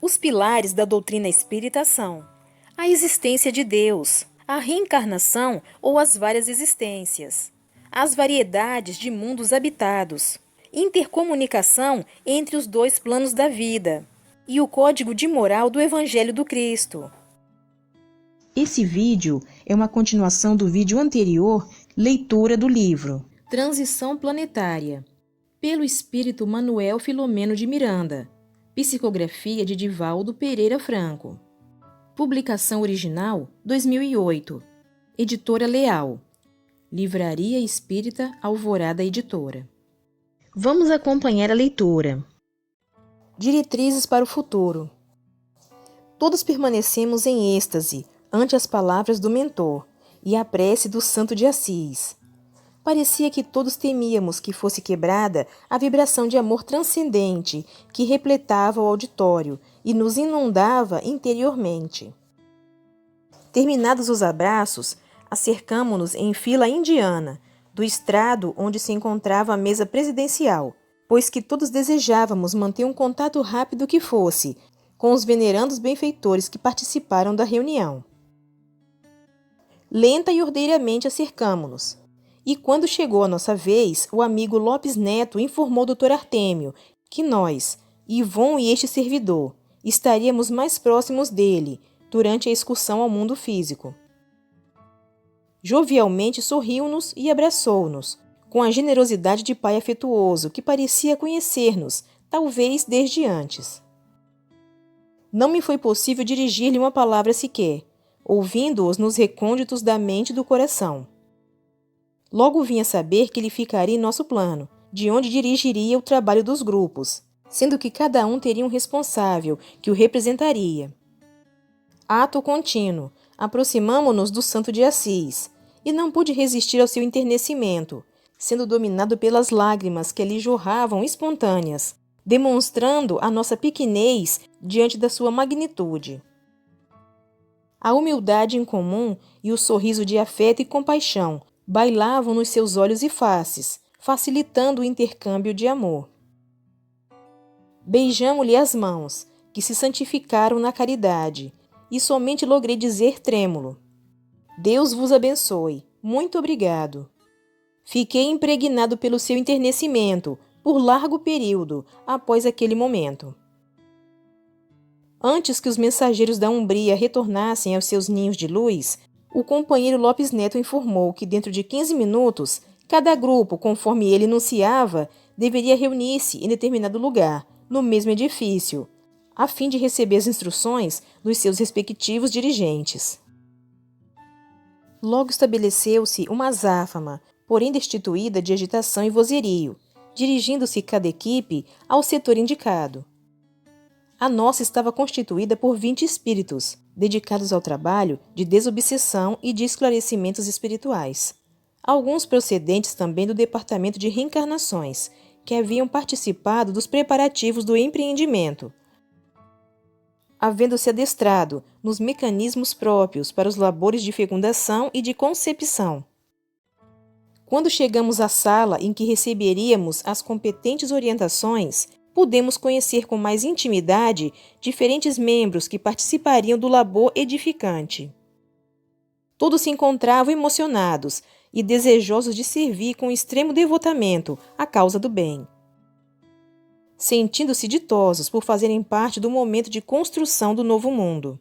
Os pilares da doutrina espírita são a existência de Deus, a reencarnação ou as várias existências, as variedades de mundos habitados, intercomunicação entre os dois planos da vida e o código de moral do Evangelho do Cristo. Esse vídeo é uma continuação do vídeo anterior, leitura do livro Transição Planetária, pelo espírito Manuel Filomeno de Miranda, psicografia de Divaldo Pereira Franco. Publicação original 2008, Editora Leal, Livraria Espírita Alvorada Editora. Vamos acompanhar a leitura. Diretrizes para o futuro. Todos permanecemos em êxtase ante as palavras do mentor e a prece do Santo de Assis. Parecia que todos temíamos que fosse quebrada a vibração de amor transcendente que repletava o auditório e nos inundava interiormente. Terminados os abraços, acercamo-nos em fila indiana, do estrado onde se encontrava a mesa presidencial, pois que todos desejávamos manter um contato rápido que fosse com os venerandos benfeitores que participaram da reunião. Lenta e ordeiramente acercamo-nos. E quando chegou a nossa vez, o amigo Lopes Neto informou o Dr. Artêmio que nós, Ivon e este servidor, estaríamos mais próximos dele durante a excursão ao mundo físico. Jovialmente sorriu-nos e abraçou-nos, com a generosidade de pai afetuoso que parecia conhecer-nos, talvez desde antes. Não me foi possível dirigir-lhe uma palavra sequer, ouvindo-os nos recônditos da mente e do coração. Logo vim a saber que ele ficaria em nosso plano, de onde dirigiria o trabalho dos grupos, sendo que cada um teria um responsável que o representaria. Ato contínuo, aproximamo-nos do Santo de Assis, e não pude resistir ao seu enternecimento, sendo dominado pelas lágrimas que lhe jorravam espontâneas, demonstrando a nossa pequenez diante da sua magnitude. A humildade incomum e o sorriso de afeto e compaixão bailavam nos seus olhos e faces, facilitando o intercâmbio de amor. Beijamo-lhe as mãos, que se santificaram na caridade, e somente logrei dizer trêmulo: Deus vos abençoe, muito obrigado. Fiquei impregnado pelo seu enternecimento, por largo período, após aquele momento. Antes que os mensageiros da Umbria retornassem aos seus ninhos de luz, o companheiro Lopes Neto informou que dentro de 15 minutos, cada grupo, conforme ele anunciava, deveria reunir-se em determinado lugar, no mesmo edifício, a fim de receber as instruções dos seus respectivos dirigentes. Logo estabeleceu-se uma azáfama, porém destituída de agitação e vozerio, dirigindo-se cada equipe ao setor indicado. A nossa estava constituída por 20 espíritos, dedicados ao trabalho de desobsessão e de esclarecimentos espirituais. Alguns procedentes também do Departamento de Reencarnações, que haviam participado dos preparativos do empreendimento, havendo-se adestrado nos mecanismos próprios para os labores de fecundação e de concepção. Quando chegamos à sala em que receberíamos as competentes orientações, pudemos conhecer com mais intimidade diferentes membros que participariam do labor edificante. Todos se encontravam emocionados e desejosos de servir com extremo devotamento à causa do bem, sentindo-se ditosos por fazerem parte do momento de construção do novo mundo.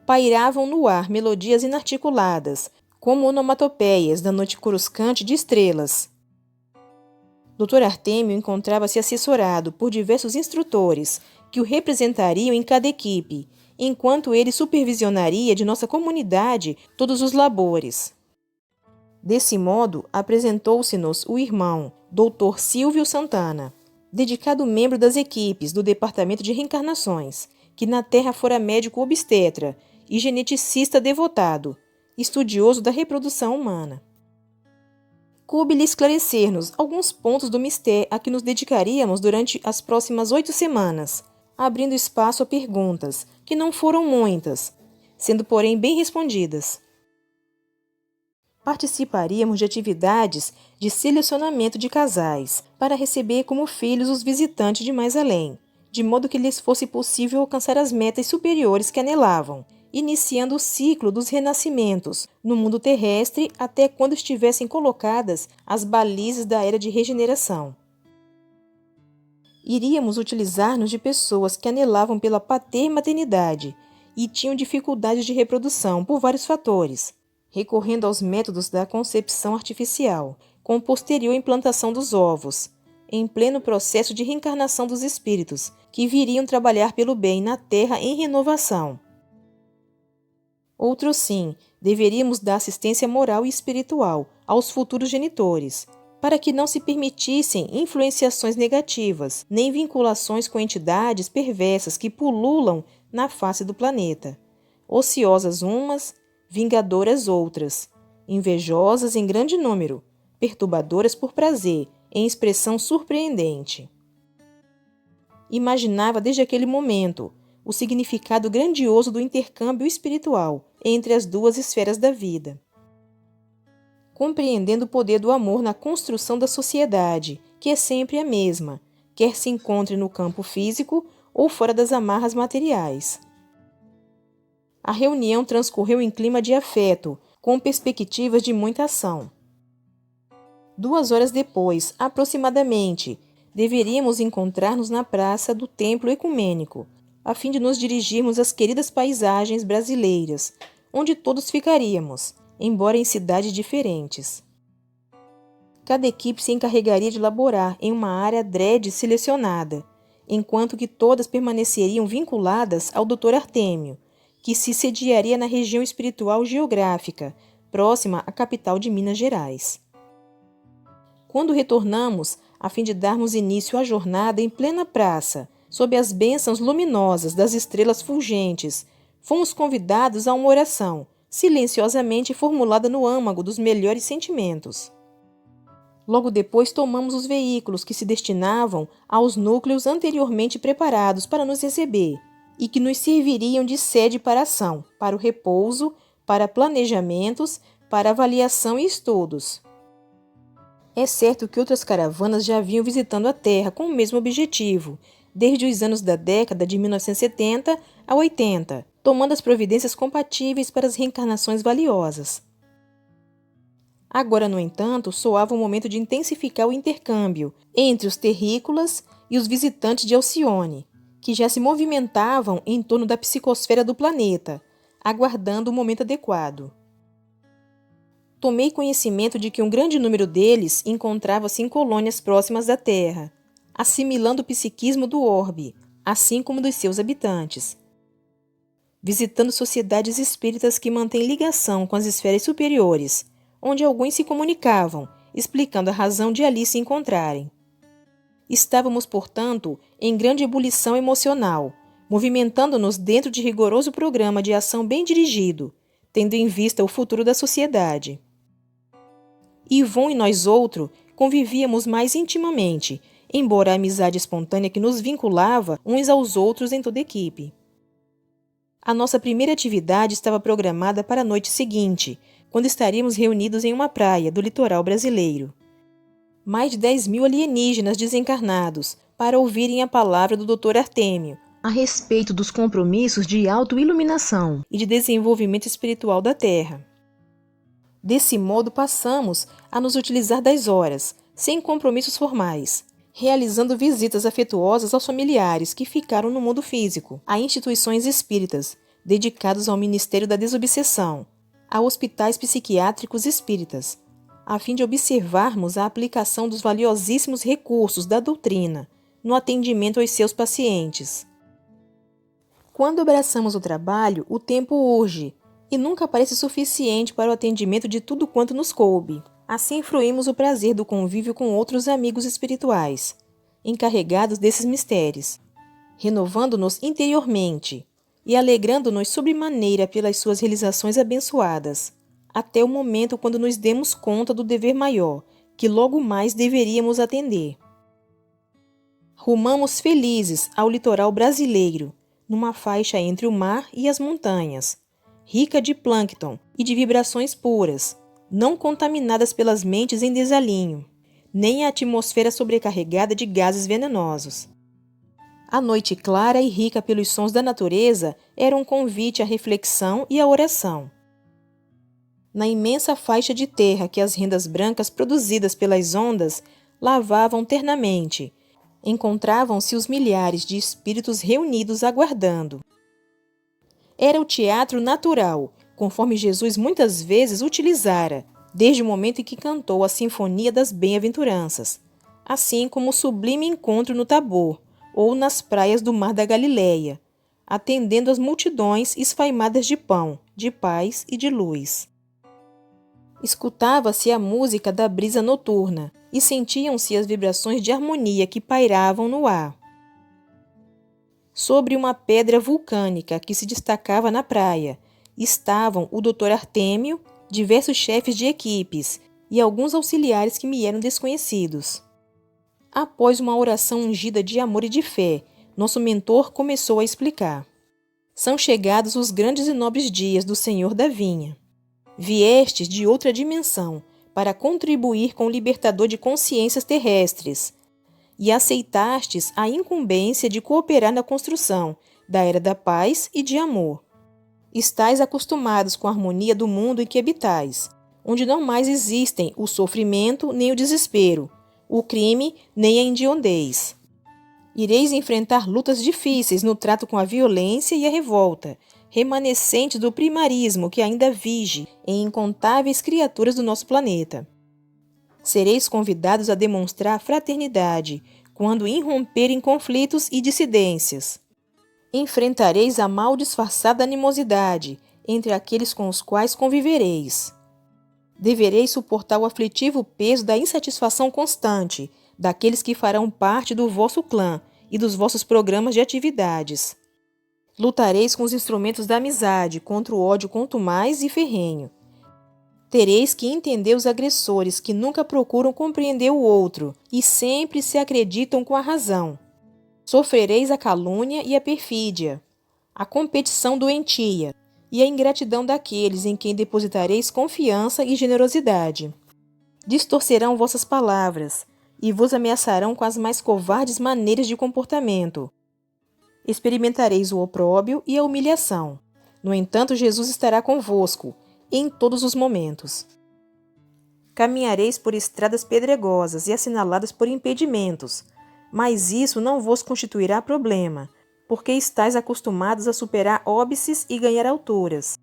Pairavam no ar melodias inarticuladas, como onomatopeias da noite coruscante de estrelas. Dr. Artêmio encontrava-se assessorado por diversos instrutores que o representariam em cada equipe, enquanto ele supervisionaria de nossa comunidade todos os labores. Desse modo, apresentou-se-nos o irmão, Dr. Silvio Santana, dedicado membro das equipes do Departamento de Reencarnações, que na Terra fora médico obstetra e geneticista devotado, estudioso da reprodução humana. Coube-lhe esclarecer-nos alguns pontos do mistério a que nos dedicaríamos durante as próximas 8 semanas, abrindo espaço a perguntas, que não foram muitas, sendo porém bem respondidas. Participaríamos de atividades de selecionamento de casais, para receber como filhos os visitantes de mais além, de modo que lhes fosse possível alcançar as metas superiores que anelavam, iniciando o ciclo dos renascimentos no mundo terrestre até quando estivessem colocadas as balizas da era de regeneração. Iríamos utilizar-nos de pessoas que anelavam pela pater-maternidade e tinham dificuldades de reprodução por vários fatores, recorrendo aos métodos da concepção artificial, com posterior implantação dos ovos, em pleno processo de reencarnação dos espíritos, que viriam trabalhar pelo bem na Terra em renovação. Outro sim, deveríamos dar assistência moral e espiritual aos futuros genitores, para que não se permitissem influenciações negativas, nem vinculações com entidades perversas que pululam na face do planeta, ociosas umas, vingadoras outras, invejosas em grande número, perturbadoras por prazer, em expressão surpreendente. Imaginava desde aquele momento o significado grandioso do intercâmbio espiritual entre as duas esferas da vida. Compreendendo o poder do amor na construção da sociedade, que é sempre a mesma, quer se encontre no campo físico ou fora das amarras materiais. A reunião transcorreu em clima de afeto, com perspectivas de muita ação. 2 horas depois, aproximadamente, deveríamos encontrar-nos na praça do Templo Ecumênico, a fim de nos dirigirmos às queridas paisagens brasileiras, onde todos ficaríamos, embora em cidades diferentes. Cada equipe se encarregaria de laborar em uma área adrede selecionada, enquanto que todas permaneceriam vinculadas ao Dr. Artêmio, que se sediaria na região espiritual geográfica, próxima à capital de Minas Gerais. Quando retornamos, a fim de darmos início à jornada em plena praça, sob as bênçãos luminosas das estrelas fulgentes, fomos convidados a uma oração, silenciosamente formulada no âmago dos melhores sentimentos. Logo depois tomamos os veículos que se destinavam aos núcleos anteriormente preparados para nos receber e que nos serviriam de sede para ação, para o repouso, para planejamentos, para avaliação e estudos. É certo que outras caravanas já vinham visitando a Terra com o mesmo objetivo, desde os anos da década de 1970 a 80, tomando as providências compatíveis para as reencarnações valiosas. Agora, no entanto, soava o momento de intensificar o intercâmbio entre os terrícolas e os visitantes de Alcione, que já se movimentavam em torno da psicosfera do planeta, aguardando o momento adequado. Tomei conhecimento de que um grande número deles encontrava-se em colônias próximas da Terra, assimilando o psiquismo do orbe, assim como dos seus habitantes, visitando sociedades espíritas que mantêm ligação com as esferas superiores, onde alguns se comunicavam, explicando a razão de ali se encontrarem. Estávamos, portanto, em grande ebulição emocional, movimentando-nos dentro de rigoroso programa de ação bem dirigido, tendo em vista o futuro da sociedade. Yvon e nós outros convivíamos mais intimamente, embora a amizade espontânea que nos vinculava uns aos outros em toda a equipe. A nossa primeira atividade estava programada para a noite seguinte, quando estaríamos reunidos em uma praia do litoral brasileiro. Mais de 10.000 alienígenas desencarnados para ouvirem a palavra do Dr. Artêmio a respeito dos compromissos de autoiluminação e de desenvolvimento espiritual da Terra. Desse modo, passamos a nos utilizar das horas, sem compromissos formais, realizando visitas afetuosas aos familiares que ficaram no mundo físico, a instituições espíritas, dedicados ao Ministério da Desobsessão, a hospitais psiquiátricos espíritas, a fim de observarmos a aplicação dos valiosíssimos recursos da doutrina no atendimento aos seus pacientes. Quando abraçamos o trabalho, o tempo urge, e nunca parece suficiente para o atendimento de tudo quanto nos coube. Assim fruímos o prazer do convívio com outros amigos espirituais, encarregados desses mistérios, renovando-nos interiormente e alegrando-nos sobremaneira pelas suas realizações abençoadas, até o momento quando nos demos conta do dever maior, que logo mais deveríamos atender. Rumamos felizes ao litoral brasileiro, numa faixa entre o mar e as montanhas, rica de plâncton e de vibrações puras, não contaminadas pelas mentes em desalinho, nem a atmosfera sobrecarregada de gases venenosos. A noite clara e rica pelos sons da natureza era um convite à reflexão e à oração. Na imensa faixa de terra que as rendas brancas produzidas pelas ondas lavavam ternamente, encontravam-se os milhares de espíritos reunidos aguardando. Era o teatro natural, conforme Jesus muitas vezes utilizara, desde o momento em que cantou a Sinfonia das Bem-aventuranças, assim como o sublime encontro no Tabor, ou nas praias do Mar da Galileia, atendendo às multidões esfaimadas de pão, de paz e de luz. Escutava-se a música da brisa noturna e sentiam-se as vibrações de harmonia que pairavam no ar. Sobre uma pedra vulcânica que se destacava na praia, estavam o Dr. Artêmio, diversos chefes de equipes e alguns auxiliares que me eram desconhecidos. Após uma oração ungida de amor e de fé, nosso mentor começou a explicar. São chegados os grandes e nobres dias do Senhor da Vinha. Viestes de outra dimensão para contribuir com o libertador de consciências terrestres e aceitastes a incumbência de cooperar na construção da era da paz e de amor. Estais acostumados com a harmonia do mundo em que habitais, onde não mais existem o sofrimento nem o desespero, o crime nem a hediondez. Ireis enfrentar lutas difíceis no trato com a violência e a revolta, remanescentes do primarismo que ainda vige em incontáveis criaturas do nosso planeta. Sereis convidados a demonstrar fraternidade quando irromperem conflitos e dissidências. Enfrentareis a mal disfarçada animosidade entre aqueles com os quais convivereis. Devereis suportar o aflitivo peso da insatisfação constante daqueles que farão parte do vosso clã e dos vossos programas de atividades. Lutareis com os instrumentos da amizade contra o ódio contumaz e ferrenho. Tereis que entender os agressores que nunca procuram compreender o outro e sempre se acreditam com a razão. Sofrereis a calúnia e a perfídia, a competição doentia e a ingratidão daqueles em quem depositareis confiança e generosidade. Distorcerão vossas palavras e vos ameaçarão com as mais covardes maneiras de comportamento. Experimentareis o opróbio e a humilhação. No entanto, Jesus estará convosco em todos os momentos. Caminhareis por estradas pedregosas e assinaladas por impedimentos, mas isso não vos constituirá problema, porque estáis acostumados a superar óbices e ganhar alturas.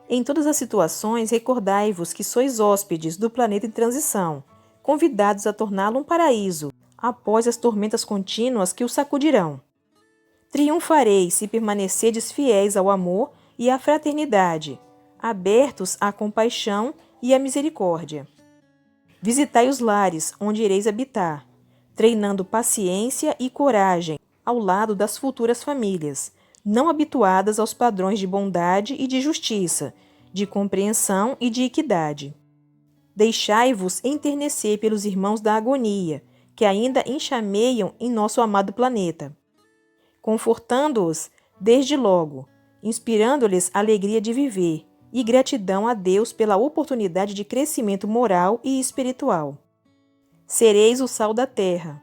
Em todas as situações, recordai-vos que sois hóspedes do planeta em transição, convidados a torná-lo um paraíso, após as tormentas contínuas que o sacudirão. Triunfareis se permanecerdes fiéis ao amor e à fraternidade, abertos à compaixão e à misericórdia. Visitai os lares onde ireis habitar, treinando paciência e coragem ao lado das futuras famílias, não habituadas aos padrões de bondade e de justiça, de compreensão e de equidade. Deixai-vos enternecer pelos irmãos da agonia, que ainda enxameiam em nosso amado planeta, confortando-os desde logo, inspirando-lhes alegria de viver e gratidão a Deus pela oportunidade de crescimento moral e espiritual. Sereis o sal da terra,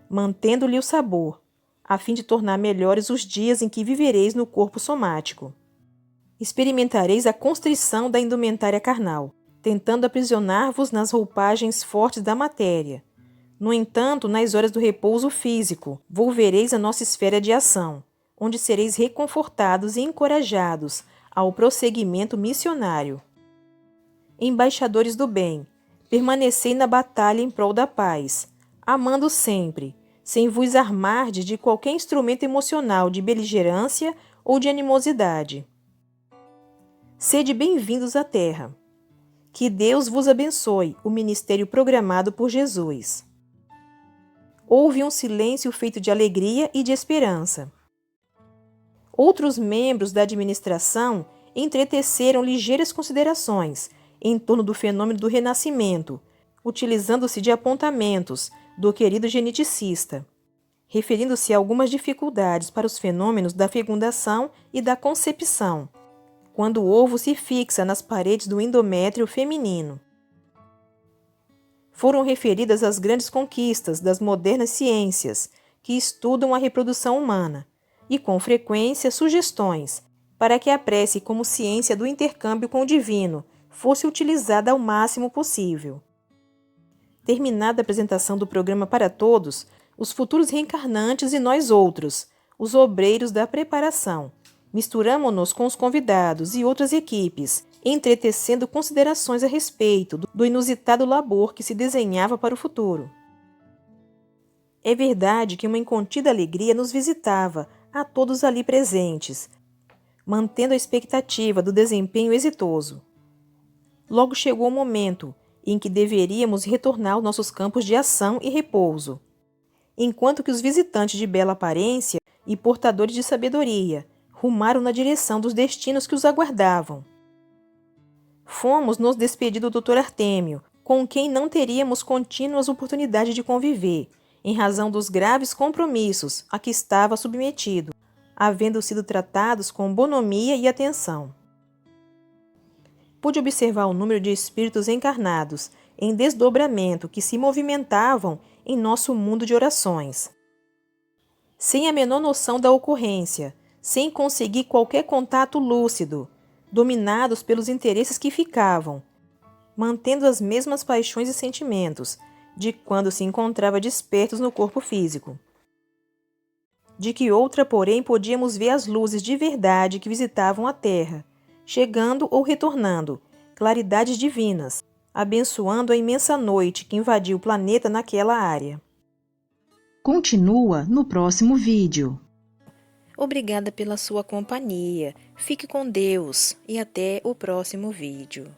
mantendo-lhe o sabor, a fim de tornar melhores os dias em que vivereis no corpo somático. Experimentareis a constrição da indumentária carnal, tentando aprisionar-vos nas roupagens fortes da matéria. No entanto, nas horas do repouso físico, volvereis à nossa esfera de ação, onde sereis reconfortados e encorajados ao prosseguimento missionário. Embaixadores do bem, permanecei na batalha em prol da paz, amando sempre, sem vos armardes de qualquer instrumento emocional de beligerância ou de animosidade. Sede bem-vindos à Terra. Que Deus vos abençoe o ministério programado por Jesus. Houve um silêncio feito de alegria e de esperança. Outros membros da administração entreteceram ligeiras considerações em torno do fenômeno do renascimento, utilizando-se de apontamentos do querido geneticista, referindo-se a algumas dificuldades para os fenômenos da fecundação e da concepção, quando o ovo se fixa nas paredes do endométrio feminino. Foram referidas as grandes conquistas das modernas ciências, que estudam a reprodução humana e, com frequência, sugestões para que a prece como ciência do intercâmbio com o divino fosse utilizada ao máximo possível. Terminada a apresentação do programa para todos, os futuros reencarnantes e nós outros, os obreiros da preparação, misturamo-nos com os convidados e outras equipes, entretecendo considerações a respeito do inusitado labor que se desenhava para o futuro. É verdade que uma incontida alegria nos visitava a todos ali presentes, mantendo a expectativa do desempenho exitoso. Logo chegou o momento em que deveríamos retornar aos nossos campos de ação e repouso, enquanto que os visitantes de bela aparência e portadores de sabedoria rumaram na direção dos destinos que os aguardavam. Fomos nos despedir do Dr. Artêmio, com quem não teríamos contínuas oportunidades de conviver, em razão dos graves compromissos a que estava submetido, havendo sido tratados com bonomia e atenção. Pude observar o número de espíritos encarnados em desdobramento que se movimentavam em nosso mundo de orações. Sem a menor noção da ocorrência, sem conseguir qualquer contato lúcido, dominados pelos interesses que ficavam, mantendo as mesmas paixões e sentimentos de quando se encontrava despertos no corpo físico. De que outra, porém, podíamos ver as luzes de verdade que visitavam a Terra, chegando ou retornando, claridades divinas, abençoando a imensa noite que invadiu o planeta naquela área. Continua no próximo vídeo. Obrigada pela sua companhia. Fique com Deus e até o próximo vídeo.